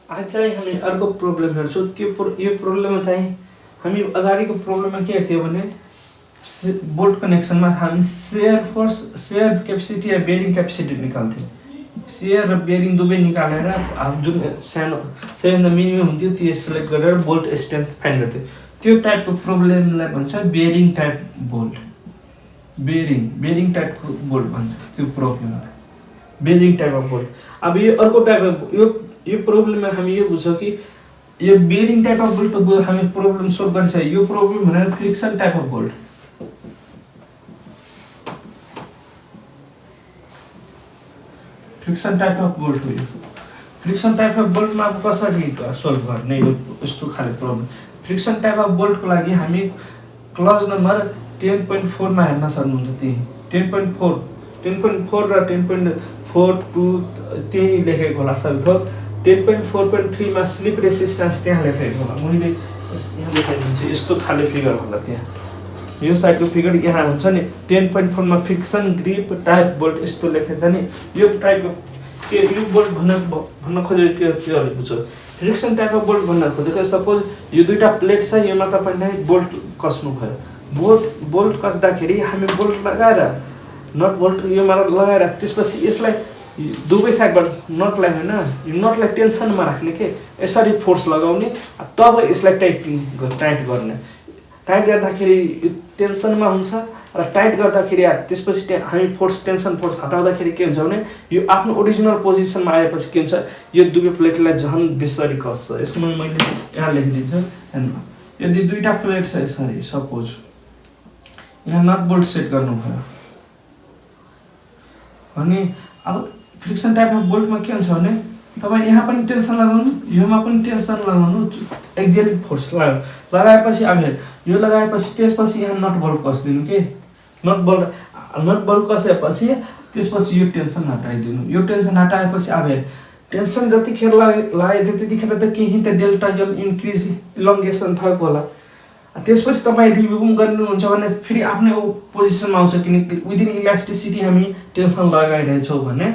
आज चाहिँ हामी अर्को प्रब्लम हेर्छौँ। यो प्रब्लममा चाहिँ हामी अगाडिको प्रब्लममा के हेर्थ्यौँ भने बोल्ट कनेक्सनमा हामी सेयर क्यापेसिटी या बेरिङ क्यापेसिटी निकाल्थ्यौँ। सेयर र बेरिङ दुवै निकालेर जुन सबैभन्दा मिनिमम हुन्थ्यो त्यो सेलेक्ट गरेर बोल्ट स्ट्रेन्थ फाइन्ड गर्थ्यो। त्यो टाइपको प्रब्लमलाई भन्छ बेरिङ टाइप बोल्ट। बेरिङ टाइपको बोल्ट भन्छ त्यो प्रब्लमलाई, बेरिङ टाइप अफ बोल्ट। अब यो अर्को टाइप यो प्रब्लममा हामी यो बुझ्छौँ कि यो बेरिङ टाइप अफ बोल्ट त हामी प्रब्लम सोल्भ गरिसक्यो। यो प्रब्लम भनेर friction type of bolt, friction type of bolt हो यो। फ्रिक्सन टाइप अफ बोल्टमा अब कसरी सोल्भ गर्ने यो यस्तो खाले प्रब्लम। फ्रिक्सन टाइप अफ बोल्टको लागि हामी क्लज नम्बर 10.4 मा हेर्न सक्नुहुन्छ। त्यही 10.4 र 10.42 त्यही लेखेको होला सबै। 10.4.3 मा स्लिप रेसिस्टेन्स त्यहाँ लेखेको होला। मैले यहाँ देखाइदिन्छु, यस्तो खाले फिगर होला त्यहाँ। यो साइडको फिगर यहाँ हुन्छ नि। 10.4 मा फ्रिक्सन ग्रिप टाइप बोल्ट यस्तो लेखेको छ नि। यो टाइपको के यो बोल्ट भन्न खोजेको के बुझ्छ। फ्रिक्सन टाइप अफ बोल्ट भन्न खोजेको सपोज यो दुईटा प्लेट छ, योमा तपाईँलाई बोल्ट कसनु भयो। बोल्ट कसदाखेरि हामी बोल्ट लगाएर नट बोल्ट योमा लगाएर त्यसपछि यसलाई दुवै साइडबाट नटलाई होइन यो नटलाई टेन्सनमा राख्ने के यसरी फोर्स लगाउने, तब यसलाई टाइट गर्ने। टाइट गर्दाखेरि टेन्सनमा हुन्छ र टाइट गर्दाखेरि त्यसपछि हामी टेन्सन फोर्स हटाउँदाखेरि के हुन्छ भने यो आफ्नो ओरिजिनल पोजिसनमा आएपछि के हुन्छ, यो दुवै प्लेटलाई झन् बेसरी कस्छ। यसमा मैले यहाँ लेखिदिन्छु हेर्नु। यदि दुईटा प्लेट छ यसरी सपोज यहाँ नट बोल्ट सेट गर्नुभयो भने अब फ्रिक्सन टाइप अफ बोल्टमा के हुन्छ भने तपाईँ यहाँ पनि टेन्सन लगाउनु, योमा पनि टेन्सन लगाउनु, एक्जेल फोर्स लगाएपछि अब यो लगाएपछि त्यसपछि यहाँ नट बोल्ट कसिदिनु के। नट बोल्ट कसेपछि त्यसपछि यो टेन्सन हटाइदिनु। यो टेन्सन हटाएपछि अब टेन्सन जतिखेर लाग्यो त्यतिखेर त केही त डेल्टा यल इन्क्रिज इलोङ्गेसन भएको होला। त्यसपछि तपाईँ रिभ्यू गर्नुहुन्छ भने फेरि आफ्नै पोजिसनमा आउँछ, किनकि विदिन इलास्टिसिटी हामी टेन्सन लगाइरहेछौँ भने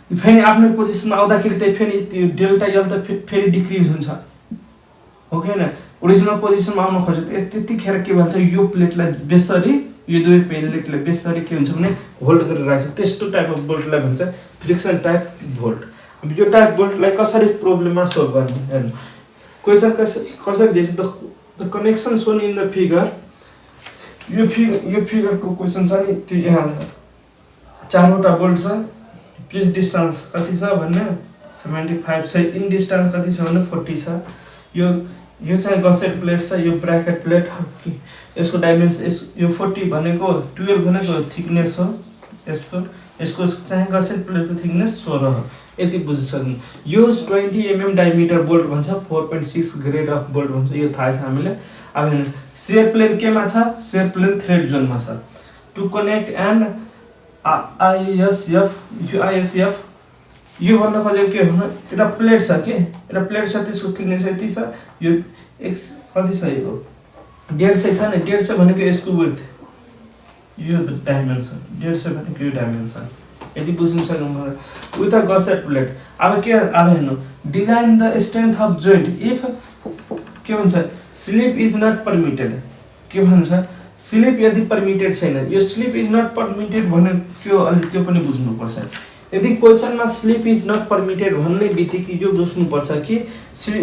फेरि आफ्नै पोजिसनमा आउँदाखेरि त फेरि त्यो डेल्टा यल त फेरि डिक्रिज हुन्छ, हो कि होइन। ओरिजिनल पोजिसनमा आउन खोज्छ त्यतिखेर के भन्छ, यो प्लेटलाई बेसरी यो दुवै प्लेटलाई बेसरी के हुन्छ भने होल्ड गरेर राख्छ। त्यस्तो टाइप अफ बोल्टलाई भन्छ फ्रिक्सन टाइप बोल्ट। अब यो टाइप बोल्टलाई कसरी प्रब्लममा सोल्भ गर्ने हेर्नु। क्वेसन कसरी दिएछ the connection shown in the figure. यो फिगरको क्वेसन छ नि, त्यो यहाँ छ। चारवटा बोल्ट छ, पिच डिस्टेन्स कति छ भन्ने 75 छ, इन डिस्टेन्स कति छ भने 40 छ। यो चाहिँ गसेट प्लेट छ, यो ब्राकेट प्लेट। यसको डाइमेन्सन यो 40 भनेको 12 भनेको थिकनेस हो यसको चाहिँ गसेट प्लेटको थिकनेस 16 हो। यति बुझिसक्नु। यो 20 mm डायमिटर बोल्ट भन्छ, 4.6 ग्रेड अफ बोल्ट भन्छ, यो थाहा छ हामीलाई। अब हेर्नु सेयर प्लेन केमा छ, सेयर प्लेन थ्रेड जोनमा छ। टु कनेक्ट एन्ड आइएसएफ यो भन्न खोजेको के भन्नु, एउटा प्लेट छ के, एउटा प्लेट छ, त्यसको थिकनेस यति छ। यो एक्स कति छ, यो 150 छ नि। 150 भनेको यसको विड्थ, यो डाइमेन्सन 150 भनेको यो डाइमेन्सन। यति बुझ्नु सक्नु मलाई विथ अ गसेट प्लेट। अब के अब हेर्नु, design the strength of joint if के भन्छ स्लिप इज नट परमिटेड। के भन्छ स्लिप यदि परमिटेड छैन। यो स्लिप इज नट परमिटेड भनेको अलि त्यो पनि बुझ्नुपर्छ। यदि क्वेसनमा स्लिप इज नट परमिटेड भन्ने बित्तिकै यो बुझ्नुपर्छ कि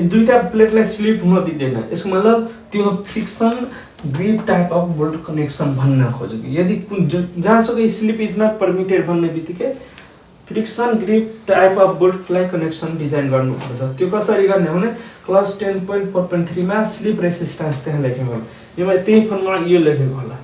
दुईटा प्लेटलाई स्लिप हुन दिँदैन। यसको मतलब त्यो friction grip type of bolt connection भन्न खोजेको। यदि जहाँसुकै स्लिप इज नट परमिटेड भन्ने बित्तिकै फ्रिक्सन ग्रिप टाइप अफ बोल्टलाई कनेक्सन डिजाइन गर्नुपर्छ। त्यो कसरी गर्ने भने क्लास 10.4.3 मा स्लिप रेसिस्टेन्स त्यहाँ लेखेको होला। योमा त्यही फर्ममा यो लेखेको होला।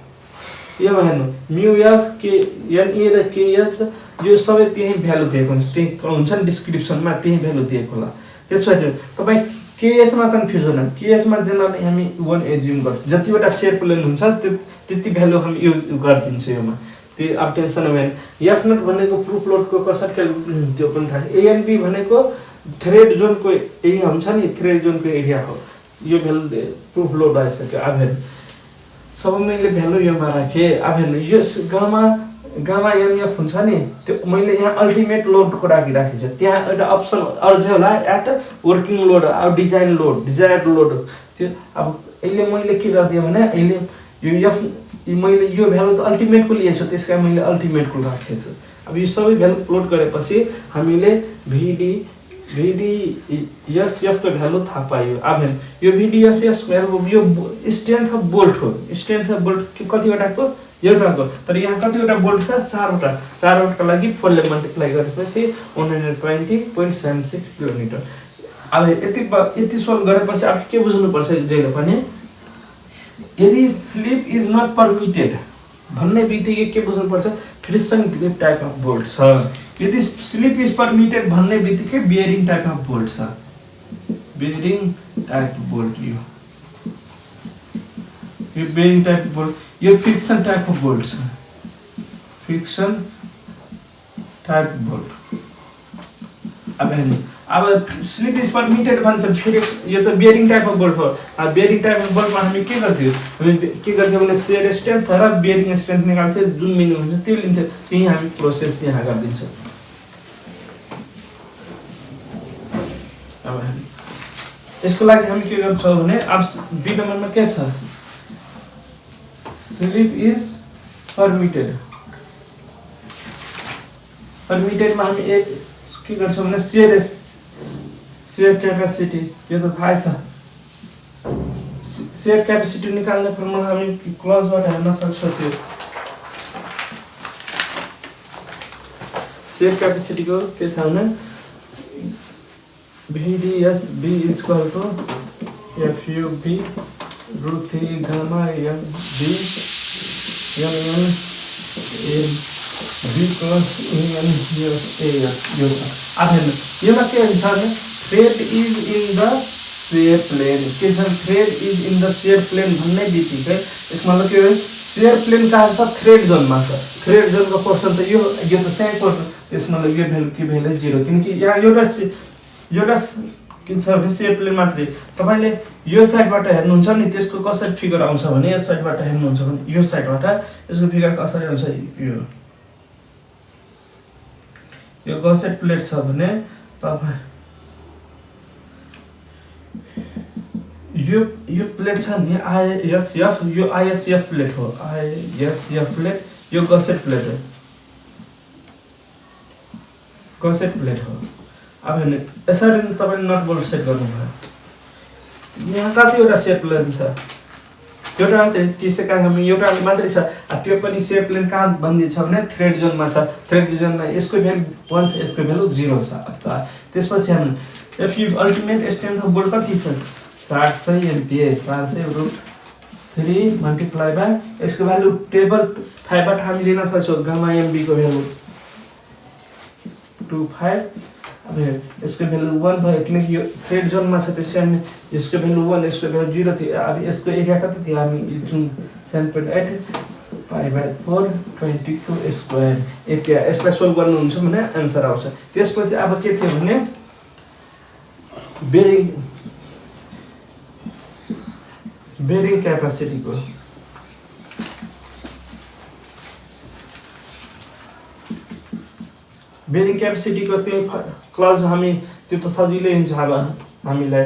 यो हेर्नु म्यु एफ के एन ए र के एच यो सबै त्यही भ्यालु दिएको हुन्छ, त्यही हुन्छ नि डिस्क्रिप्सनमा त्यही भ्यालु दिएको होला। त्यसपछि तपाईँ केएच मा कन्फ्युजन हो। केएच मा जेनरली हामी 1 एज्युम गर्छौँ, जतिवटा सेयर प्लेन हुन्छ त्यति भ्यालु हामी यो गरिदिन्छौँ योमा। त्यो अब टेन्सन भएन। एफ नट भनेको प्रुफ लोडको कसरी क्यालकुलेसन त्यो पनि थाहा। एएनबी भनेको थ्रेड जोनको एरिया हुन्छ नि, थ्रेड जोनको एरिया हो। यो भ्यालु प्रुफ लोड आइसक्यो। अब हेर्नु सब मैले भ्यालु योमा राखेँ। अब हेर्नु यो गामा गामा एमएफ हुन्छ नि त्यो मैले यहाँ अल्टिमेट लोडको लागि राखेको छु त्यहाँ एउटा अप्सन अझै होला एट वर्किङ लोड अब डिजाइन लोड डिजायर्ड लोड त्यो अब अहिले मैले के गरिदिएँ भने अहिले यो एफ मैले यो भ्यालु त अल्टिमेटको लिएछु त्यस कारण मैले अल्टिमेटको राखेको छु अब यो सबै भ्यालु प्लोट गरेपछि हामीले VDSF को भ्यालु थाहा पायो अब यो VDSF भ्यालु यो स्ट्रेन्थ अफ बोल्ट हो स्ट्रेन्थ अफ बोल्ट कतिवटाको एउटाको तर यहाँ कतिवटा बोल्ट छ चारवटाको लागि 4 ले मल्टिप्लाई गरेपछि 120.76 किलोमिटर अब यति सोल्भ गरेपछि अब के बुझ्नु पर्छ जहिले पनि यदि स्लिप इज नट परमिटेड भन्ने बित्तिकै के बुझ्नु पर्छ friction grip type of bolt छ यदि स्लिप इज परमिटेड भन्ने बित्तिकै बियरिङ टाइप अफ बोल्ट छ बियरिङ टाइप बोल्ट यो बियरिङ टाइप बोल्ट यो फ्रिक्सन टाइप अफ बोल्ट छ फ्रिक्सन टाइप बोल्ट अब स्लिप इज परमिटेड भन्छ फेरि यो त बियरिङ टाइप अफ बोल्ट हो अब बियरिङ टाइप अफ बोल्टमा हामी के गर्थ्यौँ भने सेयर स्ट्रेन्थ र बियरिङ स्ट्रेन्थ निकाल्थ्यौँ जुन मिनिमम हुन्छ त्यो लिन्थ्यौँ त्यही हामी प्रोसेस यहाँ गरिदिन्छौँ अब यसको लागि हामी के गर्छौँ भने अब बी नम्बरमा के छ स्लिप इज परमिटेडमा हामी एक के गर्छौँ भने शेयर क्यापेसिटी यो त थाहै छ शेयर क्यापेसिटी निकाल्ने फर्मुला हामी क्लजबाट हेर्न सक्छौँ त्यो शेयर क्यापेसिटीको के छ भने VDSB is equal to FUB root 3 gamma MB MN B plus MN यो अब हेर्नु योमा के हुन्छ भने thread is in the shear plane के छ thread is in the shear plane भन्ने बित्तिकै यसमा मतलब के हो shear plane कहाँ छ thread जोनमा छ thread जोनको पोर्सन त यो त सेम पोर्सन यसमा मतलब यो भ्यालु के भ्यालु 0 किनकि यहाँ एउटा किन छ भने शेयर प्लेन मात्रै तपाईले यो साइडबाट हेर्नुहुन्छ नि त्यसको कसरी फिगर आउँछ भने यस साइडबाट हेर्नुहुन्छ भने यो साइडबाट यसको फिगर कसरी आउँछ यो गसेट प्लेट छ भने तपाई यो प्लेट छ नि ISF यो ISF प्लेट हो ISF प्लेट यो गसेट प्लेट हो अब हेर्नु यसरी तपाईले नट बोल्ट सेट गर्नुभयो यहाँ कतिवटा शेप प्लेन छ एउटा त्यसै कारण हामी एउटा मात्रै छ त्यो पनि शेप प्लेन कहाँ बन्दी छ भने थ्रेड जोनमा छ थ्रेड जोनमा यसको भ्यालु 1 छ यसको भ्यालु 0 छ अब त्यसपछि हामी if you ultimate strength of bolt कति छ 400 MPa 400/3 मल्टिप्लाई बाइ यसको भ्यालु टेबल 5 बाट हामी लिन सक्छौं गामा एमबी को भ्यालु 25 अब यसको भ्यालु 1 भयो किनकि यो थ्रेड जोनमा छ त्यसैले यसको भ्यालु 1 यसको भ्यालु 0 थियो अब यसको एरिया कति थियो हामी जुन 7.8 π/4 22 स्क्वायर एरिया यसलाई सोल्भ गर्नुहुन्छ भने आन्सर आउँछ त्यसपछि अब के थियो भने बेरिङ क्यापेसिटीको बेरिङ क्यापेसिटीको त्यो क्लज हामी त्यो त सजिलै हुन्छ अब हामीलाई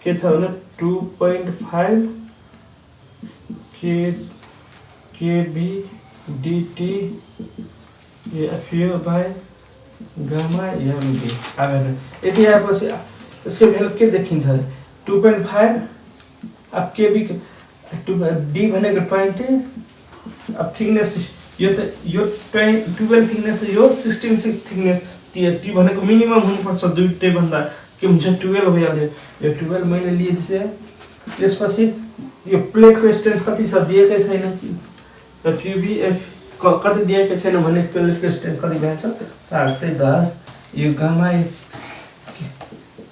के छ भने 2.5 kb dt FU by gamma mb अब यदि आएपछि यसको भ्यालु के देखिन्छ 2.5 अब kb d भनेको 20 अब थिकनेस यो त यो 12 थिकनेस यो 16 थिकनेस टी भनेको मिनिमम हुनुपर्छ दुईटै भन्दा के हुन्छ 12 भइहाल्यो यो 12 मैले लिएछु त्यसपछि यो प्लेटको स्ट्रेन्थ कति छ दिएकै छैन FUB कति दिएकै छैन भने प्लेटको स्ट्रेन्थ कति भन्छ 410 यो गामा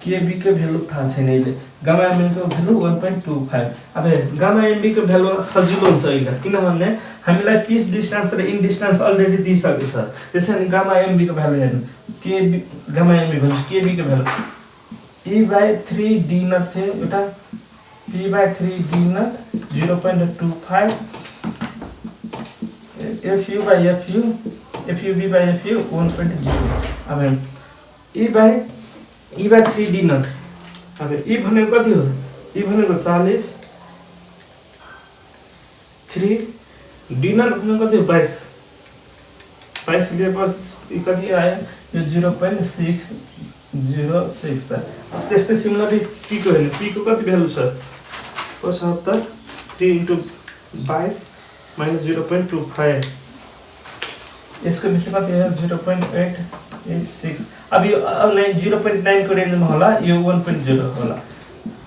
केबी को भ्यालु थाहा छैन अहिले गामा एमबी को भ्यालु 1.25 अब गामा एमबी को भ्यालु सजिलो हुन्छ अहिले किनभने हामीलाई पिच डिस्टेन्स र इन डिस्टेन्स अलरेडी दिइसकेको छ त्यसैले गामा एमबी को भ्यालु हेर्नु केबी गामा एमबी भन्छ केबी को भ्यालु p/3 d नट थियो एउटा p/3 d naught 0.25 FU by FU, FUB by FU 1.0। अब E by 3D नट। अब E भनेको कति हो? E भनेको 40, 3 D नट भनेको कति हो? 22 लिएपछि कति आयो? यो 0.606। अब त्यस्तै सिमिलरली P को हेर्नु, P को कति भ्यालु छ? 75, 3 into 22 minus 0.25। यसको भित्र कति हो? 0.886। अब यो 0.9 को रेन्जमा होला, यो 1.0 होला।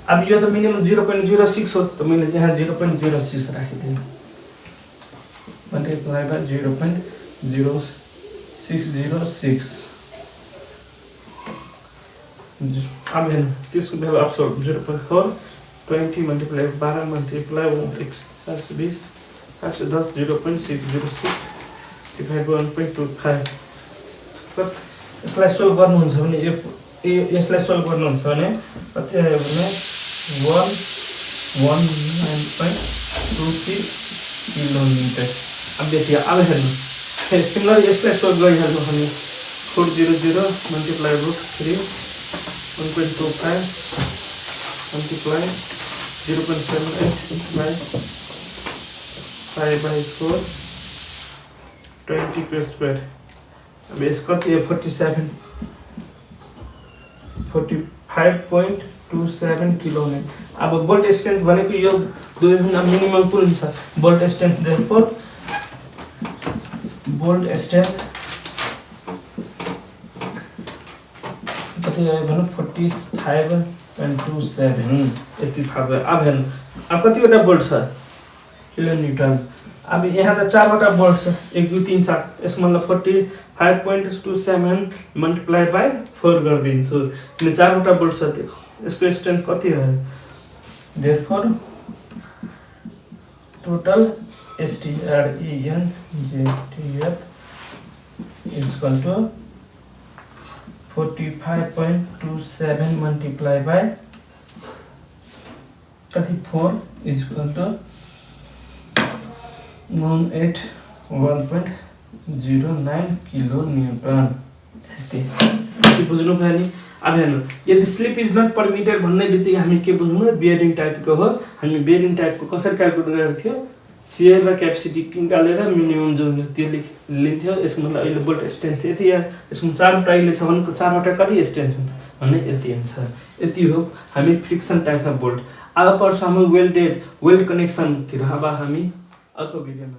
अब यो त मिनिमम 0.06 हो, त मैले यहाँ 0.06 राखिदिएँ। Multiply by 0.0606। अब हेर्नु त्यसको value absolve 0.4, 20 multiply 12 multiply 720, 710 0.606 divide by 1.25। यसलाई सोल्भ गर्नुहुन्छ भने यसलाई सोल्भ गर्नुहुन्छ भने कति आयो भने 119.23 किलोमिटर। अब बेसी अब हेर्नु सिमिलर यसलाई सोल्भ गरिहाल्नु भने 400 multiply √3 1.25 multiply 0.78 by 5/4 20 per square। अब यस कति हो? 45.27 किलोमिटर। अब बोल्ट स्ट्रेन्थ भनेको यो दुई भन्दा मिनिमम कुन छ? Bolt strength therefore bolt strength कति आयो भने 45.27 यति थाहा भयो। अब हेर्नु अब कतिवटा बोल्ट छ? किलोन्युटन। अब यहाँ त 4वटा बोल्ट छ, 1 2 3 4। यसको मतलब 45.27 मल्टिप्लाई बाइ 4 गरिदिन्छु। किन 4वटा बोल्ट छ, यसको स्ट्रेन्थ कति हो? Therefore total STRENGTF is equal to 45.27 multiply by कति 4 is equal to 181.09 kilo newton. यति बुझ्नु भयो नि। अब हेर्नु यदि स्लिप इज नट परमिटेड भन्ने बित्तिकै हामी के बुझ्नु? बियरिङ टाइपको हो। हामी बियरिङ टाइपको कसरी क्याल्कुलेट गरेको थियो? सियर र क्यापेसिटी निकालेर मिनिमम जो त्यो लिन्थ्यो। यसको मतलब अहिले बोल्ट स्ट्रेन्थ यति हो, यसको 4वटा अहिले छ भने 4वटा कति स्ट्रेन्थ हुन्छ भन्ने यति हुन्छ। यति हो हामी फ्रिक्सन टाइपमा बोल्ट। अब पर्छ हामी वेल्ड कनेक्सनतिर। अब हामी अर्को भिडियोमा